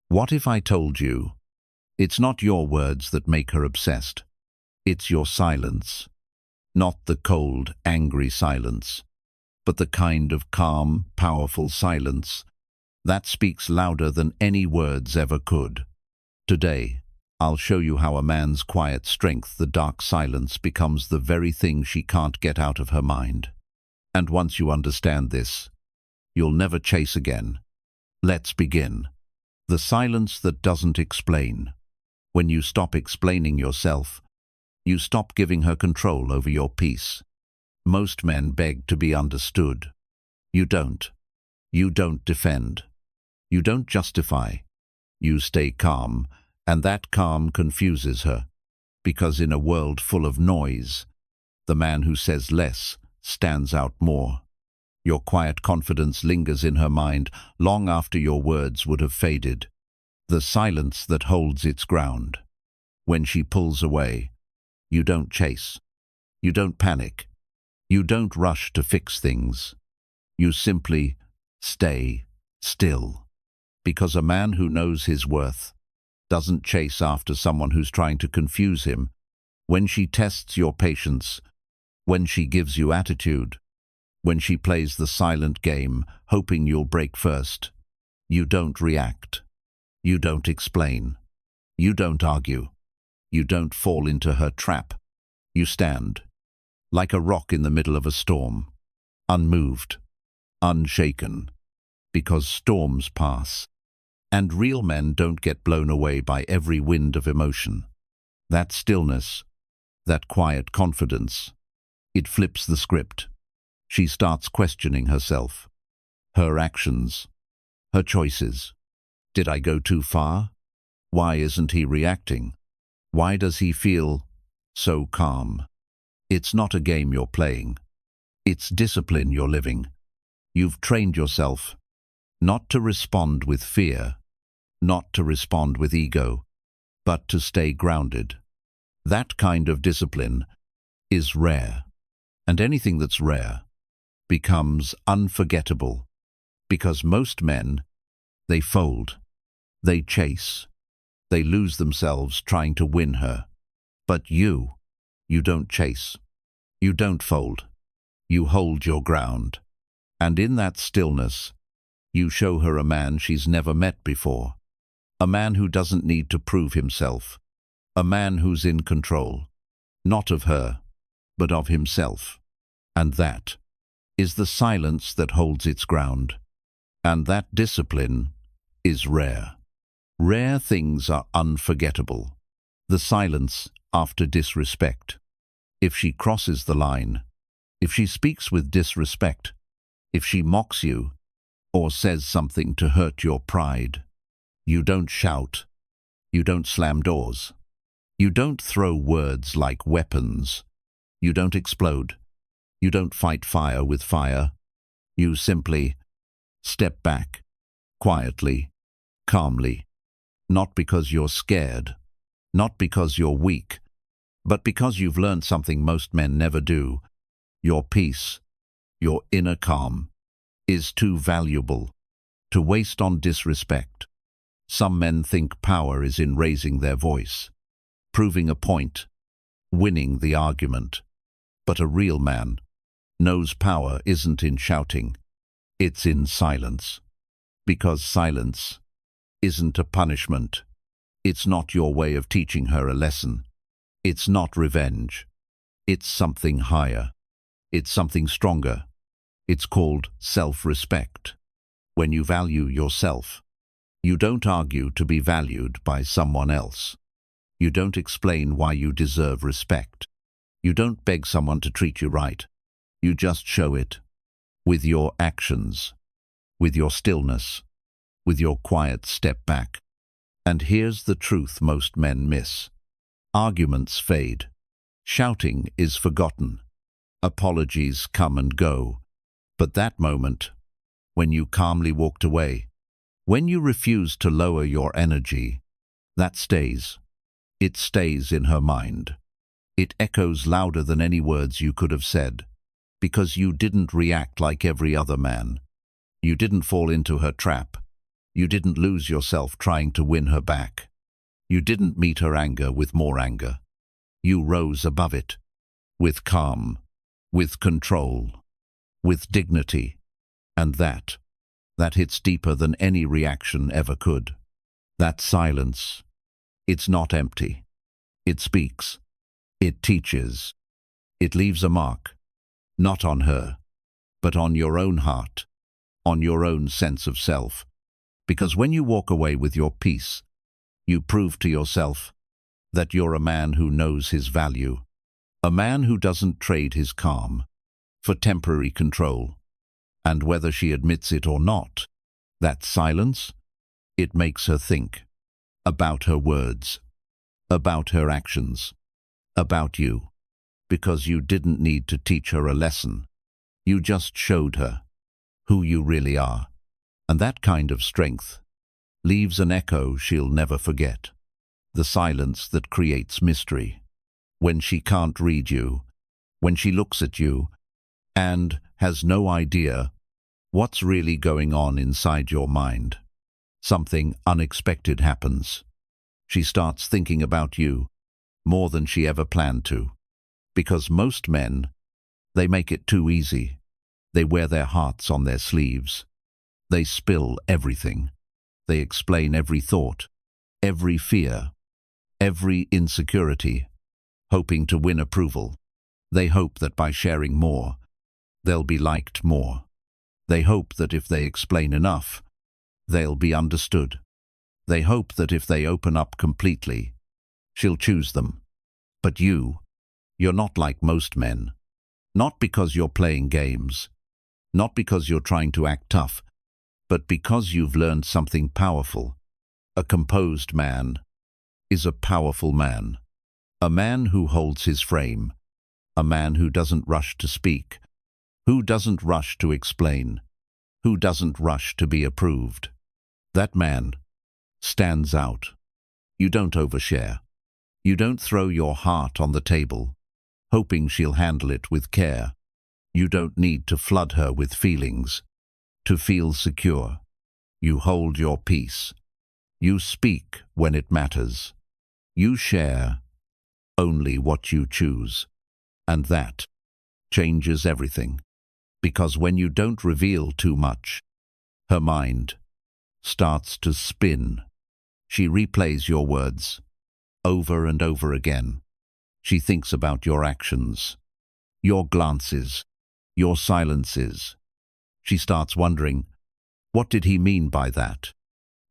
What if I told you it's not your words that make her obsessed? It's your silence. Not the cold, angry silence, but the kind of calm, powerful silence that speaks louder than any words ever could. Today, I'll show you how a man's quiet strength, the dark silence, becomes the very thing she can't get out of her mind. And once you understand this, you'll never chase again. Let's begin. The silence that doesn't explain. When you stop explaining yourself, you stop giving her control over your peace. Most men beg to be understood. You don't. You don't defend. You don't justify. You stay calm, and that calm confuses her, because in a world full of noise, the man who says less stands out more. Your quiet confidence lingers in her mind long after your words would have faded. The silence that holds its ground. When she pulls away, you don't chase. You don't panic. You don't rush to fix things. You simply stay still. Because a man who knows his worth doesn't chase after someone who's trying to confuse him. When she tests your patience, when she gives you attitude, when she plays the silent game, hoping you'll break first, you don't react. You don't explain. You don't argue. You don't fall into her trap. You stand, like a rock in the middle of a storm, unmoved, unshaken, because storms pass. And real men don't get blown away by every wind of emotion. That stillness, that quiet confidence, it flips the script. She starts questioning herself, her actions, her choices. Did I go too far? Why isn't he reacting? Why does he feel so calm? It's not a game you're playing. It's discipline you're living. You've trained yourself not to respond with fear, not to respond with ego, but to stay grounded. That kind of discipline is rare, and anything that's rare becomes unforgettable, because most men, they fold, they chase, they lose themselves trying to win her. But you don't chase, you don't fold, you hold your ground. And in that stillness, you show her a man she's never met before. A man who doesn't need to prove himself. A man who's in control, not of her, but of himself. And that is the silence that holds its ground. And that discipline is rare. Rare things are unforgettable. The silence after disrespect. If she crosses the line, if she speaks with disrespect, if she mocks you or says something to hurt your pride, you don't shout, you don't slam doors, you don't throw words like weapons, you don't explode, you don't fight fire with fire, you simply step back, quietly, calmly, not because you're scared, not because you're weak, but because you've learned something most men never do. Your peace, your inner calm, is too valuable to waste on disrespect. Some men think power is in raising their voice, proving a point, winning the argument. But a real man knows power isn't in shouting, it's in silence. Because silence isn't a punishment. It's not your way of teaching her a lesson. It's not revenge. It's something higher. It's something stronger. It's called self-respect. When you value yourself, you don't argue to be valued by someone else. You don't explain why you deserve respect. You don't beg someone to treat you right. You just show it. With your actions, with your stillness, with your quiet step back. And here's the truth most men miss. Arguments fade. Shouting is forgotten. Apologies come and go. But that moment, when you calmly walked away, when you refused to lower your energy, that stays. It stays in her mind. It echoes louder than any words you could have said, because you didn't react like every other man. You didn't fall into her trap. You didn't lose yourself trying to win her back. You didn't meet her anger with more anger. You rose above it, with calm, with control, with dignity. And that hits deeper than any reaction ever could. That silence, it's not empty. It speaks. It teaches. It leaves a mark, not on her, but on your own heart, on your own sense of self. Because when you walk away with your peace, you prove to yourself that you're a man who knows his value, a man who doesn't trade his calm for temporary control. And whether she admits it or not, that silence, it makes her think about her words, about her actions, about you. Because you didn't need to teach her a lesson. You just showed her who you really are. And that kind of strength leaves an echo she'll never forget. The silence that creates mystery. When she can't read you, when she looks at you and has no idea what's really going on inside your mind. Something unexpected happens. She starts thinking about you more than she ever planned to. Because most men, they make it too easy. They wear their hearts on their sleeves. They spill everything. They explain every thought, every fear, every insecurity, hoping to win approval. They hope that by sharing more, they'll be liked more. They hope that if they explain enough, they'll be understood. They hope that if they open up completely, she'll choose them. But you're not like most men. Not because you're playing games, not because you're trying to act tough, but because you've learned something powerful. A composed man is a powerful man. A man who holds his frame. A man who doesn't rush to speak, who doesn't rush to explain, who doesn't rush to be approved. That man stands out. You don't overshare. You don't throw your heart on the table, hoping she'll handle it with care. You don't need to flood her with feelings to feel secure. You hold your peace. You speak when it matters. You share only what you choose. And that changes everything. Because when you don't reveal too much, her mind starts to spin. She replays your words over and over again. She thinks about your actions, your glances, your silences. She starts wondering, what did he mean by that?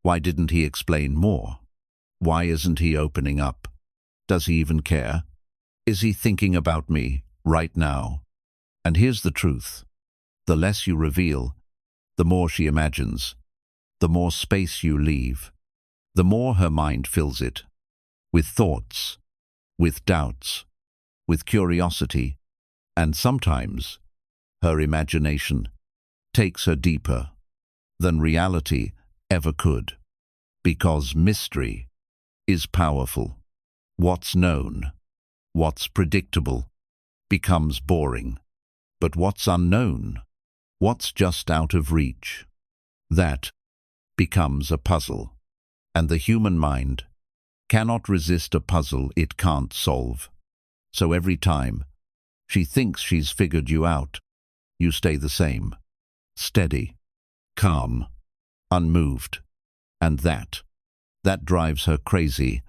Why didn't he explain more? Why isn't he opening up? Does he even care? Is he thinking about me right now? And here's the truth. The less you reveal, the more she imagines. The more space you leave, the more her mind fills it. With thoughts, with doubts, with curiosity, and sometimes her imagination takes her deeper than reality ever could. Because mystery is powerful. What's known, what's predictable, becomes boring. But what's unknown, what's just out of reach, that becomes a puzzle. And the human mind cannot resist a puzzle it can't solve. So every time she thinks she's figured you out, you stay the same, steady, calm, unmoved. And that drives her crazy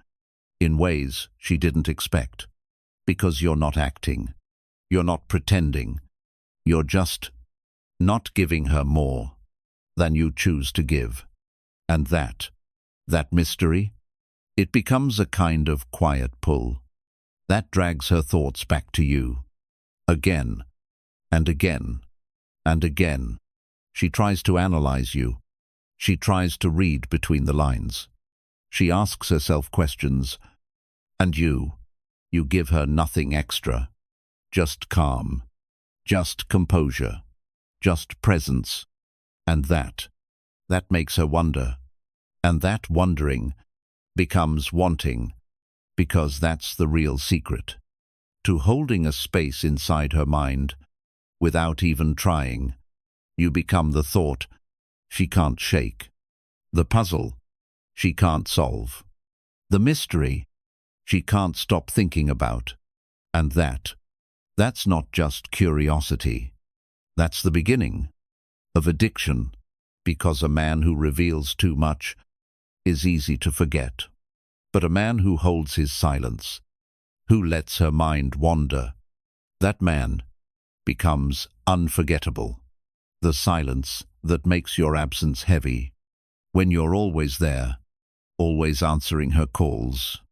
in ways she didn't expect. Because you're not acting, you're not pretending, you're just not giving her more than you choose to give. And that mystery, it becomes a kind of quiet pull that drags her thoughts back to you. Again and again and again. She tries to analyze you. She tries to read between the lines. She asks herself questions, and you give her nothing extra. Just calm, just composure, just presence. And that makes her wonder. And that wondering becomes wanting, because that's the real secret. To holding a space inside her mind without even trying. You become the thought she can't shake, The puzzle she can't solve. The mystery she can't stop thinking about. And that's not just curiosity. That's the beginning of addiction, because a man who reveals too much is easy to forget. But a man who holds his silence, who lets her mind wander, that man becomes unforgettable. The silence that makes your absence heavy, when you're always there, always answering her calls,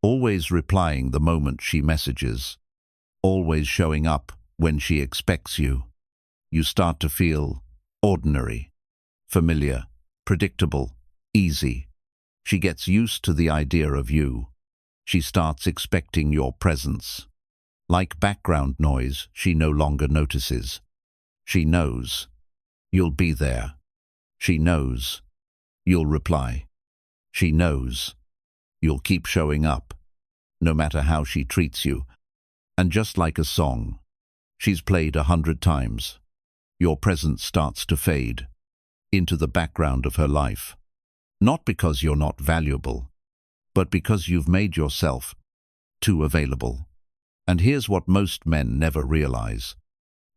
always replying the moment she messages, always showing up when she expects you. You start to feel ordinary, familiar, predictable, easy. She gets used to the idea of you. She starts expecting your presence. Like background noise, she no longer notices. She knows you'll be there. She knows you'll reply. She knows you'll keep showing up, no matter how she treats you. And just like a song she's played 100 times, your presence starts to fade into the background of her life. Not because you're not valuable, but because you've made yourself too available. And here's what most men never realize.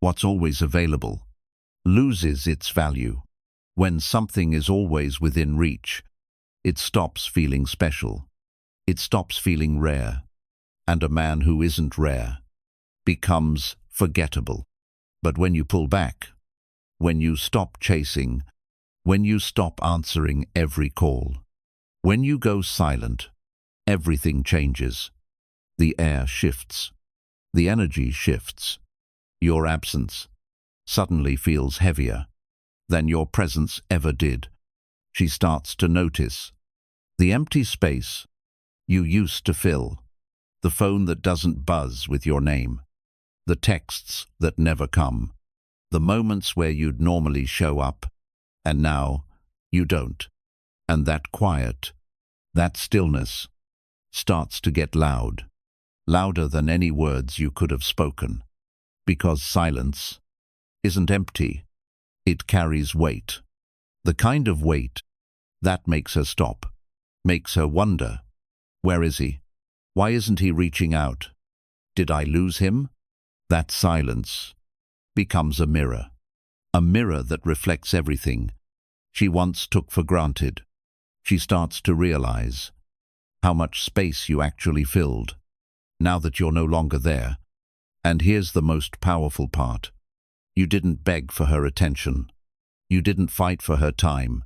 What's always available loses its value. When something is always within reach, it stops feeling special. It stops feeling rare. And a man who isn't rare becomes forgettable. But when you pull back, when you stop chasing, when you stop answering every call, when you go silent, everything changes. The air shifts. The energy shifts. Your absence suddenly feels heavier than your presence ever did. She starts to notice the empty space you used to fill, the phone that doesn't buzz with your name, the texts that never come, the moments where you'd normally show up, and now you don't. And that quiet, that stillness, starts to get loud, louder than any words you could have spoken. Because silence isn't empty, it carries weight. The kind of weight that makes her stop, makes her wonder, where is he? Why isn't he reaching out? Did I lose him? That silence becomes a mirror that reflects everything she once took for granted. She starts to realize how much space you actually filled, now that you're no longer there. And here's the most powerful part. You didn't beg for her attention. You didn't fight for her time.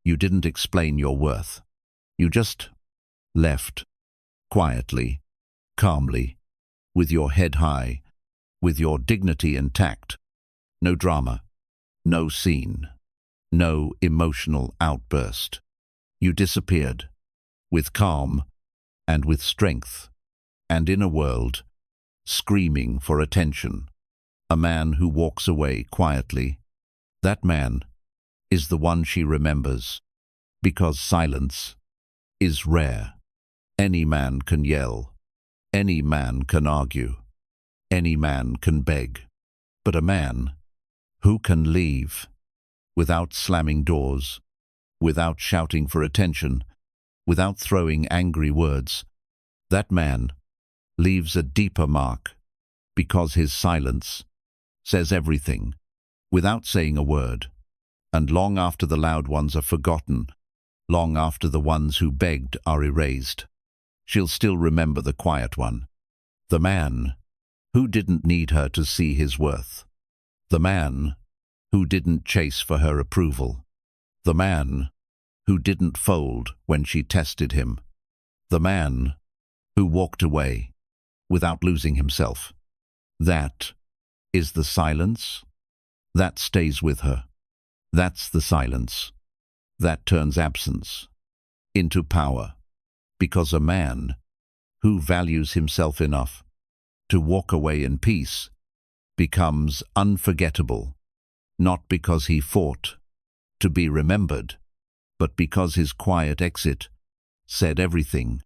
You didn't explain your worth. You just left, quietly, calmly, with your head high, with your dignity intact. No drama, no scene, no emotional outburst. You disappeared, with calm and with strength, and in a world screaming for attention. A man who walks away quietly, that man is the one she remembers, because silence is rare. Any man can yell, any man can argue, any man can beg, but a man who can leave without slamming doors, without shouting for attention, without throwing angry words, that man leaves a deeper mark, because his silence says everything, without saying a word. And long after the loud ones are forgotten, long after the ones who begged are erased, she'll still remember the quiet one, the man who didn't need her to see his worth, the man who didn't chase for her approval, the man who didn't fold when she tested him, the man who walked away without losing himself. That is the silence that stays with her. That's the silence that turns absence into power, because a man who values himself enough to walk away in peace becomes unforgettable, not because he fought to be remembered, but because his quiet exit said everything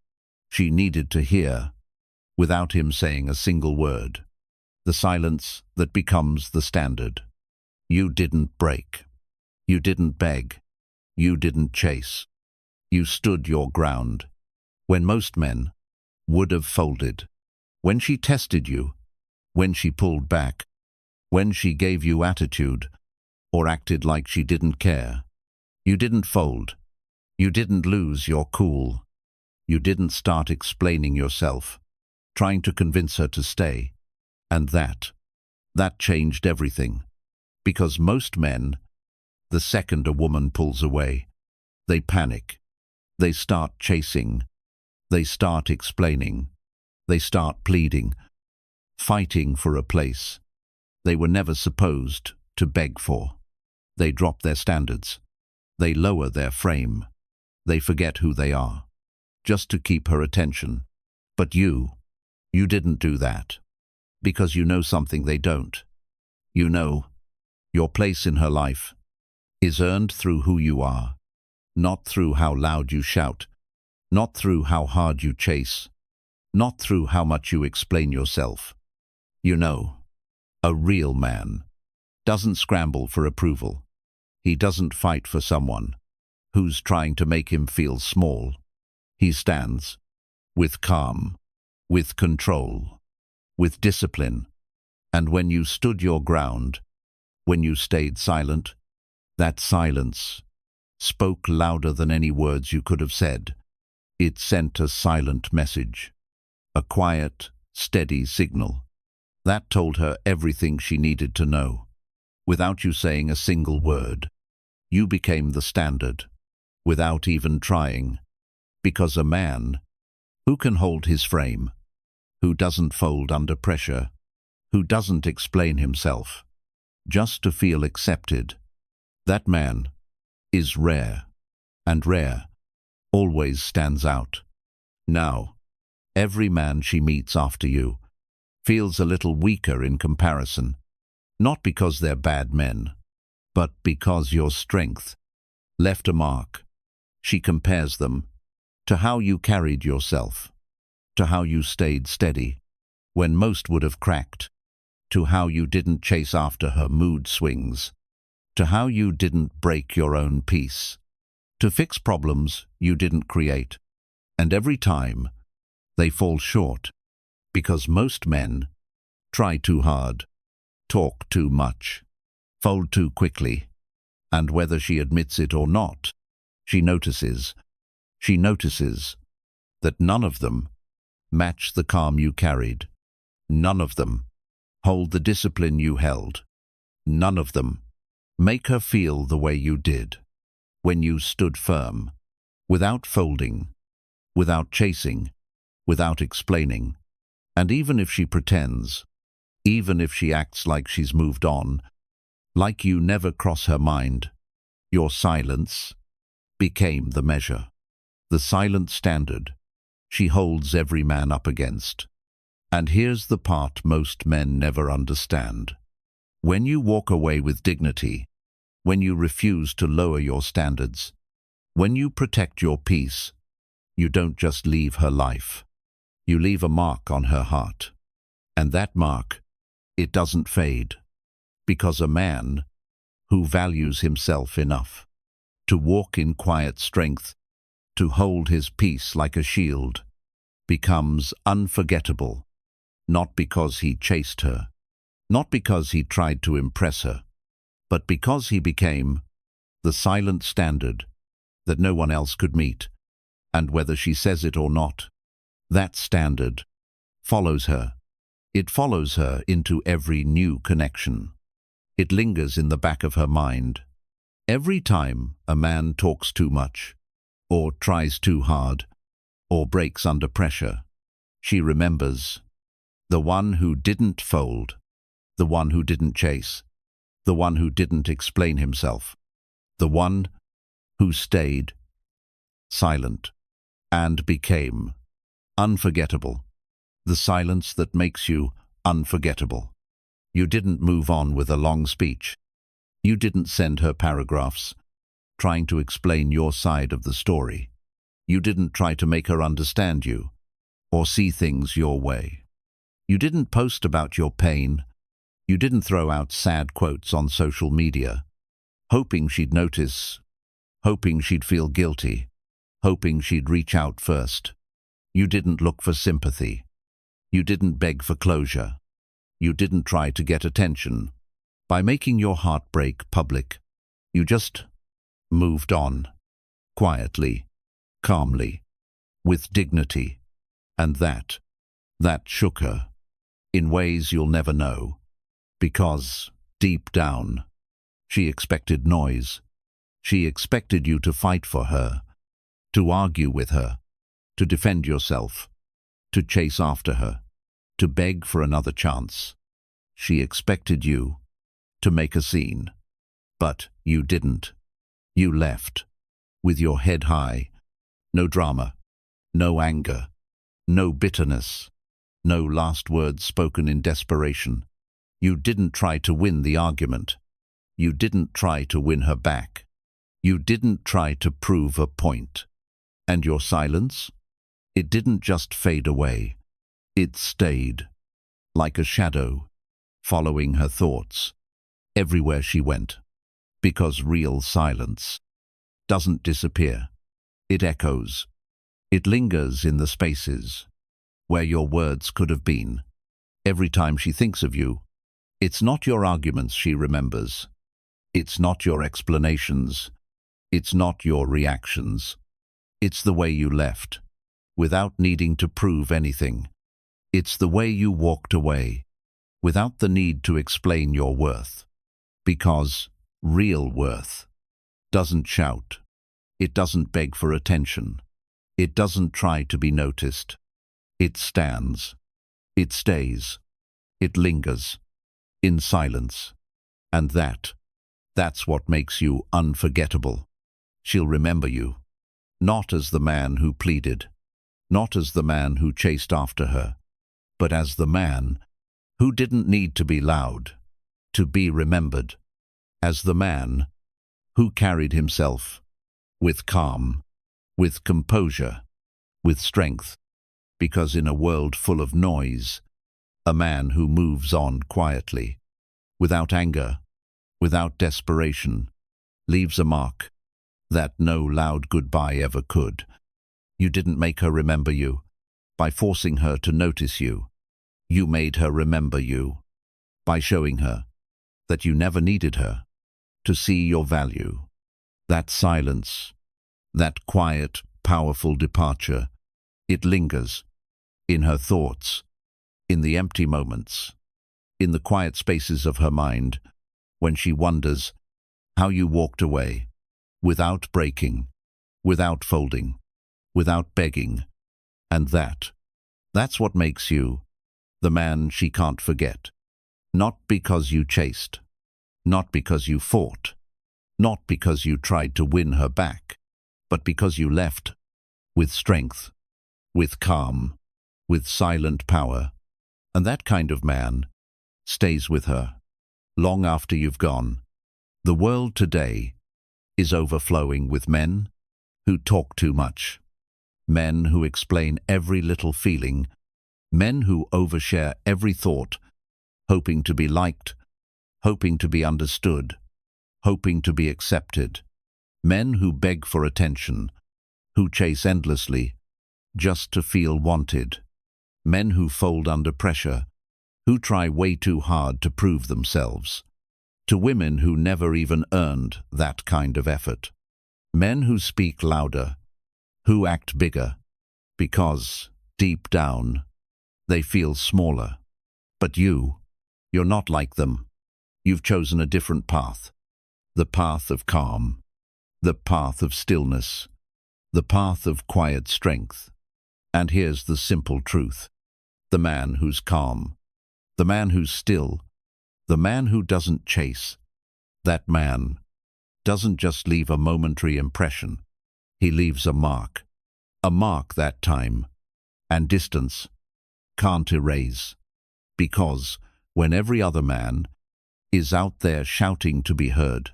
she needed to hear without him saying a single word. The silence that becomes the standard. You didn't break. You didn't beg. You didn't chase. You stood your ground. When most men would have folded. When she tested you, when she pulled back, when she gave you attitude, or acted like she didn't care, you didn't fold. You didn't lose your cool. You didn't start explaining yourself, trying to convince her to stay. And that changed everything. Because most men, the second a woman pulls away, they panic. They start chasing. They start explaining. They start pleading, fighting for a place they were never supposed to beg for. They drop their standards. They lower their frame. They forget who they are, just to keep her attention. But you didn't do that, because you know something they don't. You know, your place in her life is earned through who you are, not through how loud you shout, not through how hard you chase, not through how much you explain yourself. You know, a real man doesn't scramble for approval. He doesn't fight for someone who's trying to make him feel small. He stands with calm, with control, with discipline. And when you stood your ground, when you stayed silent, that silence spoke louder than any words you could have said. It sent a silent message, a quiet, steady signal that told her everything she needed to know. Without you saying a single word, you became the standard, without even trying. Because a man who can hold his frame, who doesn't fold under pressure, who doesn't explain himself, just to feel accepted, that man is rare, and rare always stands out. Now, every man she meets after you feels a little weaker in comparison, not because they're bad men, but because your strength left a mark. She compares them to how you carried yourself, to how you stayed steady when most would have cracked, to how you didn't chase after her mood swings, to how you didn't break your own peace, to fix problems you didn't create. And every time, they fall short, because most men try too hard, talk too much, fold too quickly, and whether she admits it or not, she notices that none of them match the calm you carried. None of them hold the discipline you held. None of them make her feel the way you did when you stood firm, without folding, without chasing, without explaining. And even if she pretends, even if she acts like she's moved on, like you never cross her mind, your silence became the measure, the silent standard she holds every man up against. And here's the part most men never understand. When you walk away with dignity, when you refuse to lower your standards, when you protect your peace, you don't just leave her life. You leave a mark on her heart. And that mark, it doesn't fade. Because a man who values himself enough to walk in quiet strength, to hold his peace like a shield, becomes unforgettable, not because he chased her, not because he tried to impress her, but because he became the silent standard that no one else could meet. And whether she says it or not, that standard follows her. It follows her into every new connection. It lingers in the back of her mind. Every time a man talks too much, or tries too hard, or breaks under pressure, she remembers the one who didn't fold, the one who didn't chase, the one who didn't explain himself, the one who stayed silent and became unforgettable. The silence that makes you unforgettable. You didn't move on with a long speech. You didn't send her paragraphs trying to explain your side of the story. You didn't try to make her understand you or see things your way. You didn't post about your pain. You didn't throw out sad quotes on social media, hoping she'd notice hoping she'd feel guilty, hoping she'd reach out first. You didn't look for sympathy. You didn't beg for closure. You didn't try to get attention. By making your heartbreak public, you just moved on, quietly, calmly, with dignity. And that shook her, in ways you'll never know. Because, deep down, she expected noise. She expected you to fight for her, to argue with her, to defend yourself, to chase after her, to beg for another chance. She expected you to make a scene. But you didn't. You left, with your head high. No drama, no anger, no bitterness, no last words spoken in desperation. You didn't try to win the argument. You didn't try to win her back. You didn't try to prove a point. And your silence? It didn't just fade away. It stayed, like a shadow, following her thoughts, everywhere she went. Because real silence doesn't disappear. It echoes. It lingers in the spaces where your words could have been. Every time she thinks of you, it's not your arguments she remembers. It's not your explanations. It's not your reactions. It's the way you left, without needing to prove anything. It's the way you walked away, without the need to explain your worth. Because real worth doesn't shout. It doesn't beg for attention. It doesn't try to be noticed. It stands. It stays. It lingers. In silence. And that's what makes you unforgettable. She'll remember you. Not as the man who pleaded. Not as the man who chased after her. But as the man who didn't need to be loud to be remembered. As the man who carried himself with calm, with composure, with strength. Because in a world full of noise, a man who moves on quietly, without anger, without desperation, leaves a mark that no loud goodbye ever could. You didn't make her remember you by forcing her to notice you. You made her remember you by showing her that you never needed her to see your value. That silence, that quiet, powerful departure, it lingers in her thoughts, in the empty moments, in the quiet spaces of her mind, when she wonders how you walked away, without breaking, without folding, without begging. And that's what makes you the man she can't forget. Not because you chased, not because you fought, not because you tried to win her back, but because you left with strength, with calm, with silent power. And that kind of man stays with her long after you've gone. The world today is overflowing with men who talk too much, men who explain every little feeling, men who overshare every thought, hoping to be liked, hoping to be understood, hoping to be accepted, men who beg for attention, who chase endlessly just to feel wanted, men who fold under pressure, who try way too hard to prove themselves, to women who never even earned that kind of effort, men who speak louder, who act bigger, because, deep down, they feel smaller. But you're not like them. You've chosen a different path, the path of calm, the path of stillness, the path of quiet strength. And here's the simple truth. The man who's calm, the man who's still, the man who doesn't chase, that man doesn't just leave a momentary impression. He leaves a mark that time and distance can't erase. Because when every other man is out there shouting to be heard,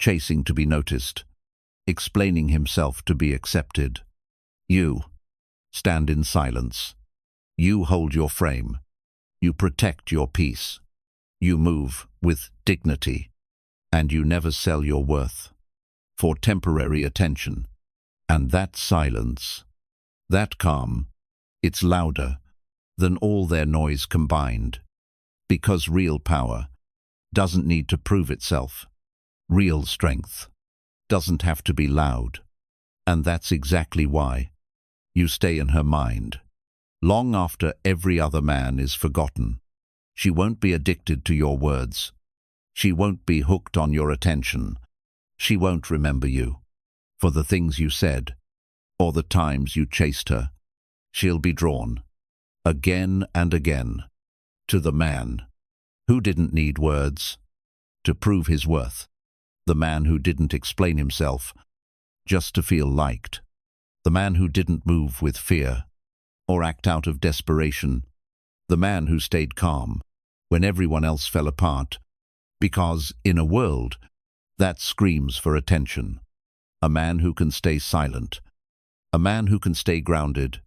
chasing to be noticed, explaining himself to be accepted, you stand in silence. You hold your frame. You protect your peace. You move with dignity. And you never sell your worth for temporary attention. And that silence, that calm, it's louder than all their noise combined. Because real power doesn't need to prove itself. Real strength doesn't have to be loud. And that's exactly why you stay in her mind. Long after every other man is forgotten, she won't be addicted to your words. She won't be hooked on your attention. She won't remember you for the things you said or the times you chased her. She'll be drawn again and again to the man who didn't need words to prove his worth, the man who didn't explain himself just to feel liked, the man who didn't move with fear or act out of desperation, the man who stayed calm when everyone else fell apart, because in a world that screams for attention, a man who can stay silent, a man who can stay grounded,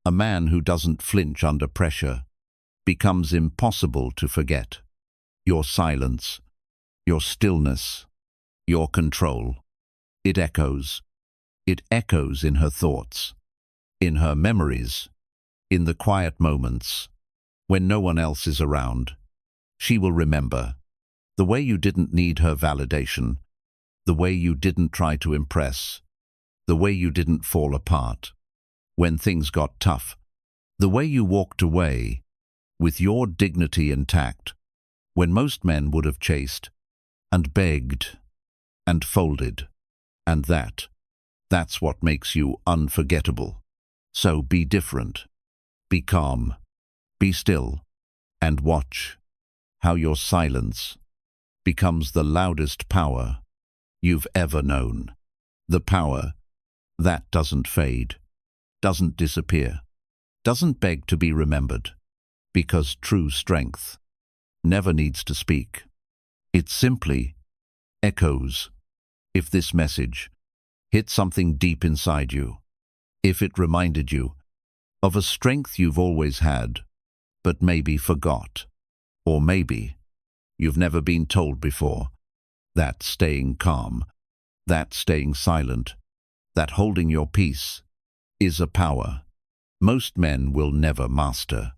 a man who doesn't flinch under pressure, becomes impossible to forget. Your silence, your stillness, your control. It echoes. It echoes in her thoughts, in her memories, in the quiet moments when no one else is around. She will remember the way you didn't need her validation, the way you didn't try to impress, the way you didn't fall apart when things got tough, the way you walked away with your dignity intact when most men would have chased and begged and folded. And that's what makes you unforgettable. So be different, be calm, be still, and watch how your silence becomes the loudest power you've ever known. The power that doesn't fade, doesn't disappear, doesn't beg to be remembered, because true strength never needs to speak. It simply echoes. If this message hit something deep inside you, if it reminded you of a strength you've always had, but maybe forgot, or maybe you've never been told before, that staying calm, that staying silent, that holding your peace is a power most men will never master,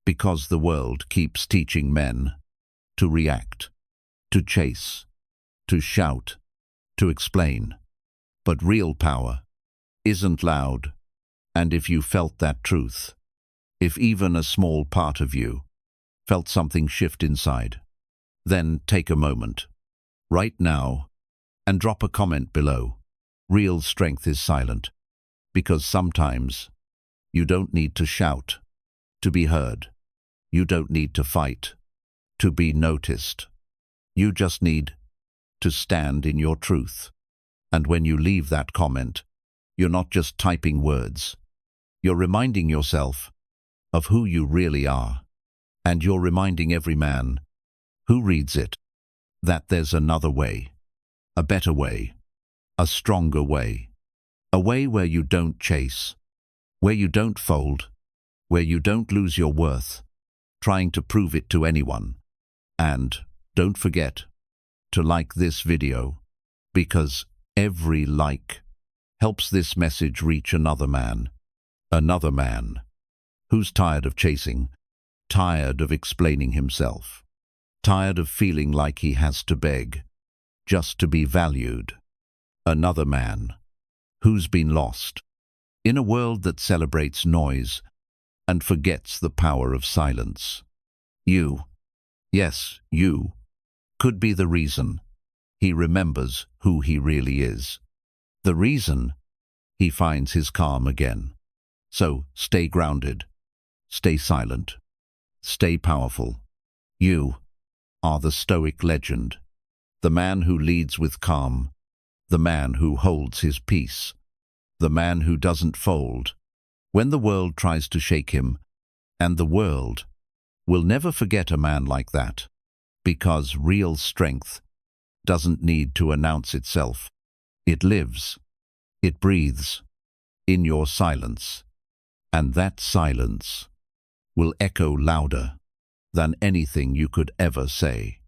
because the world keeps teaching men to react, to chase, to shout, to explain. But real power isn't loud, and if you felt that truth, if even a small part of you felt something shift inside, then take a moment, right now, and drop a comment below. Real strength is silent, because sometimes you don't need to shout to be heard. You don't need to fight to be noticed. You just need to stand in your truth. And when you leave that comment, you're not just typing words. You're reminding yourself of who you really are. And you're reminding every man who reads it that there's another way, a better way, a stronger way, a way where you don't chase, where you don't fold, where you don't lose your worth trying to prove it to anyone. And don't forget to like this video, because every like helps this message reach another man who's tired of chasing, tired of explaining himself, tired of feeling like he has to beg just to be valued. Another man who's been lost in a world that celebrates noise and forgets the power of silence. You, yes, you, could be the reason he remembers who he really is, the reason he finds his calm again. So stay grounded, stay silent, stay powerful. You are the Stoic legend, the man who leads with calm, the man who holds his peace, the man who doesn't fold when the world tries to shake him. And the world will never forget a man like that, because real strength doesn't need to announce itself. It lives, it breathes in your silence, and that silence will echo louder than anything you could ever say.